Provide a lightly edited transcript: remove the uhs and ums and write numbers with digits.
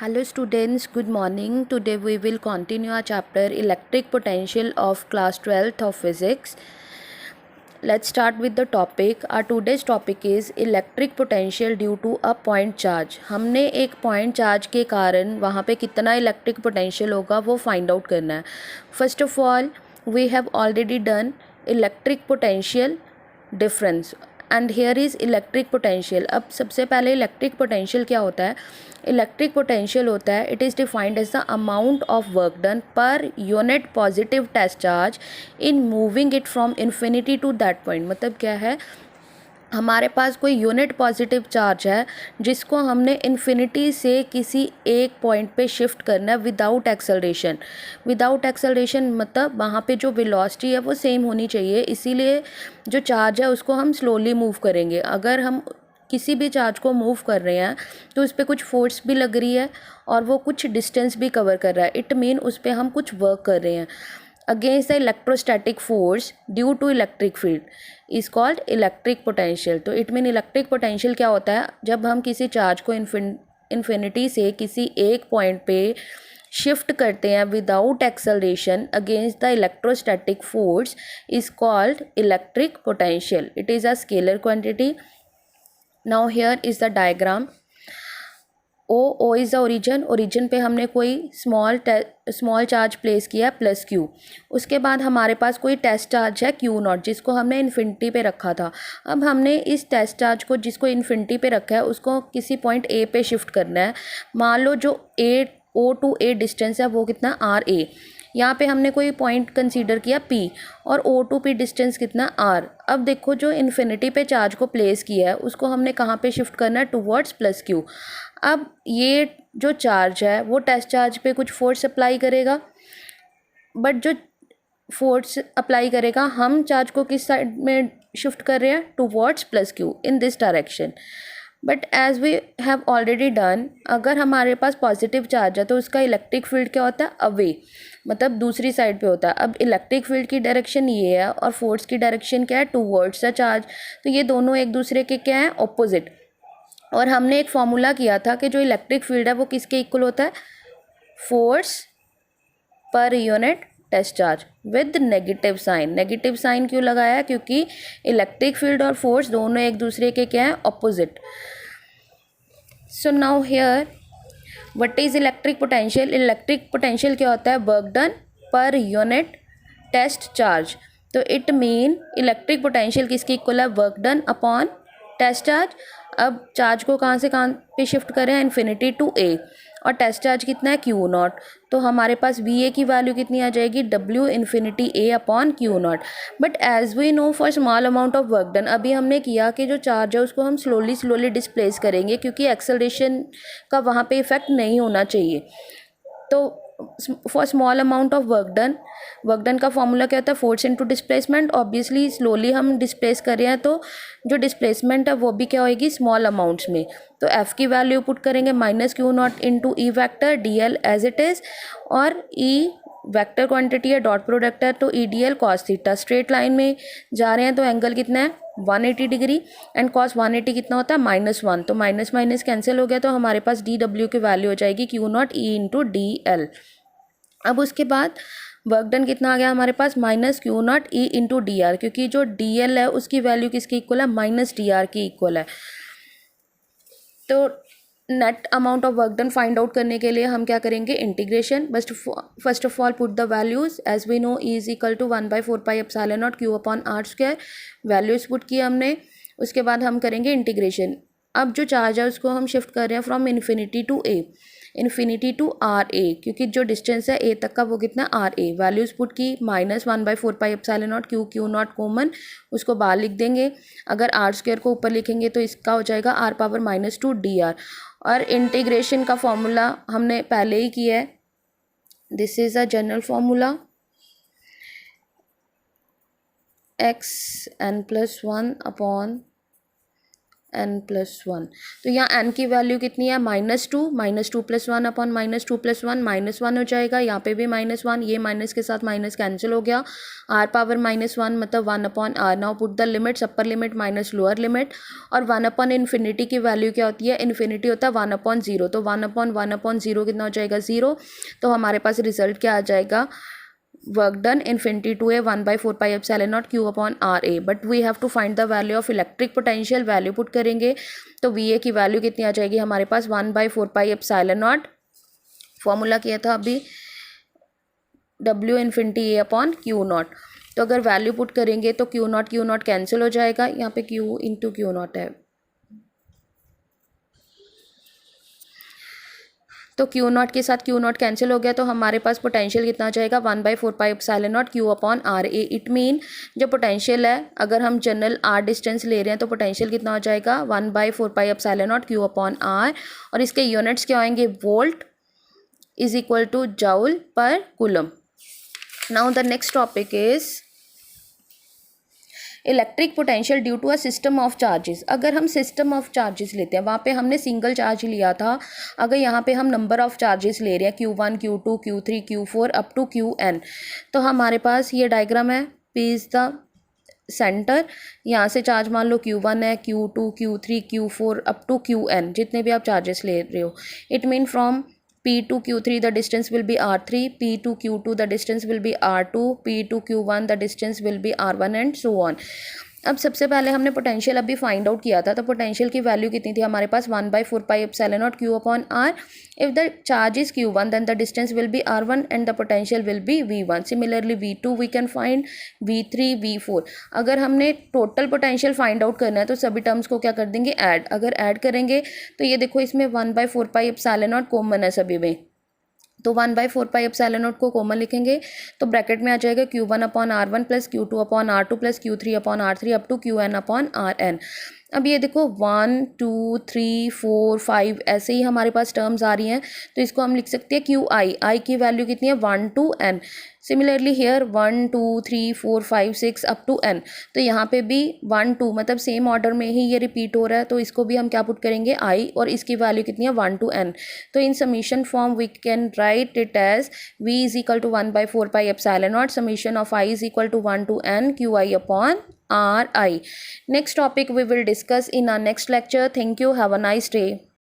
Hello students, good morning. Today we will continue our chapter Electric Potential of class 12th of Physics. Let's start with the topic. Our today's topic is electric potential due to a point charge. हमने एक point charge के कारण वहाँ पे कितना electric potential होगा वो find out करना है. First of all, we have already done electric potential difference and here is electric potential. अब सबसे पहले electric potential क्या होता है? इलेक्ट्रिक पोटेंशियल होता है, it is defined as the amount of work done per unit positive test charge in moving it from infinity to that point. मतलब क्या है, हमारे पास कोई यूनिट पॉजिटिव चार्ज है जिसको हमने इन्फिनिटी से किसी एक पॉइंट पे शिफ्ट करना है विदाउट एक्सेलरेशन. विदाउट एक्सेलरेशन मतलब वहाँ पे जो वेलोसिटी है वो सेम होनी चाहिए, इसीलिए जो चार्ज है उसको हम स्लोली मूव करेंगे. अगर हम किसी भी चार्ज को मूव कर रहे हैं तो उस पर कुछ फोर्स भी लग रही है और वो कुछ डिस्टेंस भी कवर कर रहा है. इट मीन उस पर हम कुछ वर्क कर रहे हैं. Against the electrostatic force due to electric field is called electric potential. तो इट मीन इलेक्ट्रिक पोटेंशियल क्या होता है, जब हम किसी चार्ज को इन्फिनिटी से किसी एक पॉइंट पे शिफ्ट करते हैं without acceleration against the electrostatic force is called electric potential. It is a scalar quantity. Now here is the diagram. O is the origin पे हमने कोई स्मॉल चार्ज प्लेस किया प्लस Q. उसके बाद हमारे पास कोई टेस्ट चार्ज है Q0 जिसको हमने इन्फिनिटी पे रखा था. अब हमने इस टेस्ट चार्ज को जिसको इन्फिनिटी पे रखा है उसको किसी पॉइंट A पे शिफ्ट करना है. मान लो जो O टू A डिस्टेंस है वो कितना RA. यहाँ पे हमने कोई पॉइंट कंसीडर किया P और O टू P डिस्टेंस कितना R. अब देखो जो इन्फिनिटी पे चार्ज को प्लेस किया है उसको हमने कहाँ पे शिफ्ट करना है, टुवर्ड्स प्लस Q. अब ये जो चार्ज है वो टेस्ट चार्ज पे कुछ फोर्स अप्लाई करेगा, बट जो फोर्स अप्लाई करेगा हम चार्ज को किस साइड में शिफ्ट कर रहे हैं, towards plus Q in this direction. But as we have already done, अगर हमारे पास पॉजिटिव चार्ज है तो उसका इलेक्ट्रिक फील्ड क्या होता है, अवे, मतलब दूसरी साइड पे होता है. अब इलेक्ट्रिक फील्ड की डायरेक्शन ये है और फोर्स की डायरेक्शन क्या है, टूवर्ड्स द चार्ज. तो ये दोनों एक दूसरे के क्या है, ऑपोजिट. और हमने एक फॉर्मूला किया था कि जो इलेक्ट्रिक फील्ड है वो किसके इक्वल होता है, force per unit test charge with negative sign. Negative sign क्यों लगाया, क्योंकि इलेक्ट्रिक फील्ड और फोर्स दोनों एक दूसरे के क्या है, opposite. So now here what is electric potential. Electric potential क्या होता है, work done per unit test charge. तो इट मीन इलेक्ट्रिक पोटेंशियल किसकी इक्वल है, work done upon test charge. अब चार्ज को कहाँ से कहाँ पे शिफ्ट करें, इन्फिनिटी टू A, और टेस्ट चार्ज कितना है Q0. तो हमारे पास VA की वैल्यू कितनी आ जाएगी, W infinity A upon Q0. But as we know for small amount of work done, अभी हमने किया कि जो चार्ज है उसको हम स्लोली डिस्प्लेस करेंगे क्योंकि एक्सेलरेशन का वहाँ पे इफेक्ट नहीं होना चाहिए. तो for small amount of work done का फॉर्मूला क्या होता है, force into displacement. Obviously slowly हम डिस्प्लेस कर रहे हैं तो जो डिस्प्लेसमेंट है वो भी क्या होएगी, स्मॉल अमाउंट्स में. तो F की वैल्यू पुट करेंगे minus Q0 into E vector DL as it is, और E वेक्टर क्वांटिटी है, डॉट प्रोडक्ट है, तो EDL cos थीटा. स्ट्रेट लाइन में जा रहे हैं तो एंगल कितना है, 180 डिग्री, एंड cos 180 कितना होता है, -1. तो माइनस माइनस कैंसिल हो गया तो हमारे पास DW की वैल्यू हो जाएगी Q0 E इंटू DL. अब उसके बाद वर्क डन कितना आ गया हमारे पास, minus Q0 E into DR, क्योंकि जो DL है उसकी वैल्यू किसकी इक्वल है, माइनस DR की इक्वल है. तो net amount of work done find out करने के लिए हम क्या करेंगे, इंटीग्रेशन. बस first of all put the values as we know E is equal to 1/4 pi epsilon naught Q upon R square. Values put किया हमने, उसके बाद हम करेंगे इंटीग्रेशन. अब जो चार्ज है उसको हम शिफ्ट कर रहे हैं from infinity to A, infinity to RA, क्योंकि जो डिस्टेंस है A तक का वो कितना RA. वैल्यूज पुट की, minus 1/4 pi epsilon not Q0 common, उसको बाहर लिख देंगे. अगर R स्क्वायर को ऊपर लिखेंगे तो इसका हो जाएगा R पावर -2 DR. और इंटीग्रेशन का फॉर्मूला हमने पहले ही किया है, this is a general formula, x n+1 upon n+1। तो यहाँ n की वैल्यू कितनी है -2, -2 + 1 अपॉन -2 + 1 -1 हो जाएगा। यहाँ पे भी -1, ये माइनस के साथ माइनस कैंसिल हो गया। r पावर -1 मतलब 1/r। Now put the limits, upper limit minus lower limit. और 1/∞ की वैल्यू क्या होती है, इन्फिनिटी होता है 1/0। तो 1/1/0 कितना हो जाएगा 0। तो हमारे पास रिजल्ट क्या आ जाएगा, work done infinity to a 1/4 pi epsilon naught q upon r a, but we have to find the value of electric potential। Value put करेंगे तो V a की वैल्यू कितनी आ जाएगी हमारे पास 1/4 pi epsilon naught, फॉर्मूला किया था अभी W infinity a upon q not. तो अगर वैल्यू पुट करेंगे तो q नॉट कैंसिल हो जाएगा, यहाँ पे q इंटू क्यू नॉट है, तो क्यू नॉट के साथ क्यू नॉट कैंसिल हो गया। तो हमारे पास पोटेंशियल कितना आ जाएगा 1/4 pi epsilon naught Q upon R A. It mean जो पोटेंशियल है, अगर हम जनरल आर डिस्टेंस ले रहे हैं तो पोटेंशियल कितना हो जाएगा 1/4 pi epsilon naught Q upon R. और इसके यूनिट्स क्या आएंगे, volt is equal to joule per coulomb. Now the next topic is electric potential due to a system of charges. अगर हम सिस्टम ऑफ चार्जेस लेते हैं, वहाँ पे हमने सिंगल चार्ज लिया था, अगर यहाँ पे हम नंबर ऑफ चार्जेस ले रहे हैं Q1 Q2 Q3 Q4 up to Qn, तो हमारे पास ये डायग्राम है, P इज़ द सेंटर, यहाँ से चार्ज मान लो Q1 है, Q2 Q3 Q4 up to Qn, जितने भी आप चार्जेस ले रहे हो। It mean from P to Q3 the distance will be R3, P to Q2 the distance will be R2, P to Q1 the distance will be R1 and so on। अब सबसे पहले हमने potential अभी find out किया था, तो potential की value कितनी थी हमारे पास 1/4 pi epsilon naught Q upon R. If the charge is Q1 then the distance will be R1 and the potential will be V1। Similarly V2 we can find, V3 V4। अगर हमने total potential find out करना है तो सभी terms को क्या कर देंगे, ऐड। अगर ऐड करेंगे तो ये देखो इसमें 1/4 पाई एप्सिलॉन नॉट कॉमन है सभी में, तो 1/4 पाई एप्सिलॉन नॉट को कॉमन लिखेंगे तो ब्रैकेट में आ जाएगा Q1 upon R1 plus Q2 upon R2 plus Q3 upon R3 up to Qn upon Rn। अब ये देखो 1 2 3 4 5 ऐसे ही हमारे पास टर्म्स आ रही हैं, तो इसको हम लिख सकते हैं QI। आई की वैल्यू कितनी है 1 to n। Similarly here 1 2 3 4 5 6 up to n, तो यहाँ पे भी 1 2 मतलब सेम ऑर्डर में ही ये रिपीट हो रहा है, तो इसको भी हम क्या पुट करेंगे I, और इसकी वैल्यू कितनी है 1 to n। तो in summation form we can write it as V is equal to 1/4 pi epsilon not summation of I is equal to 1 to n QI upon RI। Next topic we will discuss in our next lecture. Thank you. Have a nice day.